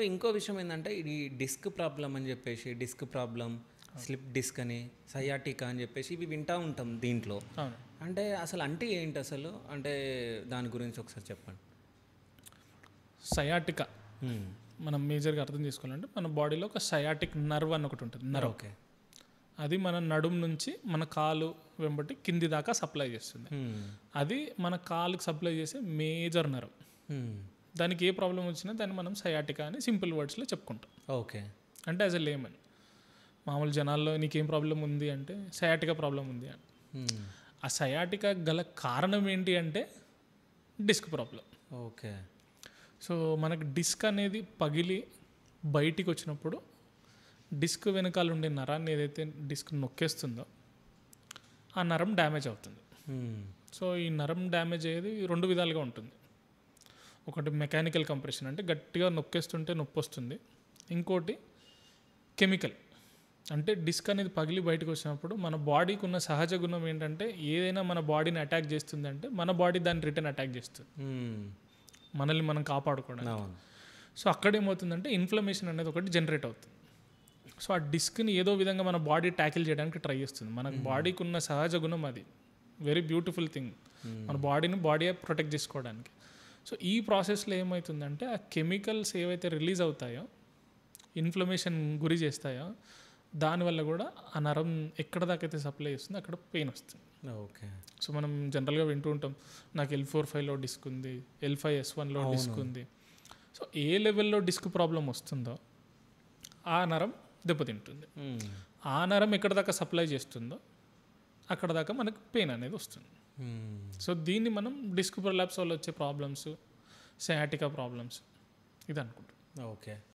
ఇంకో విషయం ఏంటంటే ఇది డిస్క్ ప్రాబ్లం అని చెప్పేసి డిస్క్ ప్రాబ్లం, స్లిప్ డిస్క్ అని, సయాటికా అని చెప్పేసి ఇవి వింటూ ఉంటాం దీంట్లో. అవును. అంటే అసలు అంటే ఏంటి అసలు? అంటే దాని గురించి ఒకసారి చెప్పండి. సయాటికా మనం మేజర్గా అర్థం చేసుకోవాలంటే మన బాడీలో ఒక సయాటిక్ నర్వ్ అని ఒకటి ఉంటుంది. Nerve okay. అది మన నడుం నుంచి మన కాలు వెంబటి కింది దాకా సప్లై చేస్తుంది. అది మన కాలుకి సప్లై చేసే మేజర్ నర్వ్. దానికి ఏ ప్రాబ్లం వచ్చినా దాన్ని మనం సయాటికా అని సింపుల్ వర్డ్స్లో చెప్పుకుంటాం. ఓకే. అంటే యాజ్ ఎ లేమన్ మామూలు జనాల్లో నీకేం ప్రాబ్లం ఉంది అంటే సయాటికా ప్రాబ్లం ఉంది అని. ఆ సయాటికా గల కారణం ఏంటి అంటే డిస్క్ ప్రాబ్లం. ఓకే. సో మనకు డిస్క్ అనేది పగిలి బయటికి వచ్చినప్పుడు డిస్క్ వెనకాల ఉండే నరాన్ని ఏదైతే డిస్క్ నొక్కేస్తుందో ఆ నరం డ్యామేజ్ అవుతుంది. సో ఈ నరం డ్యామేజ్ అయ్యేది రెండు విధాలుగా ఉంటుంది. ఒకటి మెకానికల్ కంప్రెషన్ అంటే గట్టిగా నొక్కేస్తుంటే నొప్పి వస్తుంది. ఇంకోటి కెమికల్ అంటే డిస్క్ అనేది పగిలి బయటకు వచ్చినప్పుడు మన బాడీకి ఉన్న సహజ గుణం ఏంటంటే ఏదైనా మన బాడీని అటాక్ చేస్తుంది అంటే మన బాడీ దాన్ని రిటర్న్ అటాక్ చేస్తుంది మనల్ని మనం కాపాడుకోవడానికి. సో అక్కడ ఏమవుతుందంటే ఇన్ఫ్లమేషన్ అనేది ఒకటి జనరేట్ అవుతుంది. సో ఆ డిస్క్ని ఏదో విధంగా మన బాడీ ట్యాకిల్ చేయడానికి ట్రై చేస్తుంది. మన బాడీకి ఉన్న సహజ గుణం అది వెరీ బ్యూటిఫుల్ థింగ్ మన బాడీ ప్రొటెక్ట్ చేసుకోవడానికి. సో ఈ ప్రాసెస్లో ఏమవుతుందంటే ఆ కెమికల్స్ ఏవైతే రిలీజ్ అవుతాయో ఇన్ఫ్లమేషన్ గురి చేస్తాయో దానివల్ల కూడా ఆ నరం ఎక్కడ దాకైతే సప్లై చేస్తుందో అక్కడ పెయిన్ వస్తుంది. ఓకే. సో మనం జనరల్గా వింటూ ఉంటాం నాకు L4-5లో డిస్క్ ఉంది, L5-S1లో డిస్క్ ఉంది. సో ఏ లెవెల్లో డిస్క్ ప్రాబ్లం వస్తుందో ఆ నరం దెబ్బతింటుంది. ఆ నరం ఎక్కడ దాకా సప్లై చేస్తుందో అక్కడ దాకా మనకు పెయిన్ అనేది వస్తుంది. సో దీన్ని మనం డిస్క్ ప్రొలాప్స్ వల్ల వచ్చే ప్రాబ్లమ్స్, సయాటికా ప్రాబ్లమ్స్ ఇది అనుకుంటాం. ఓకే.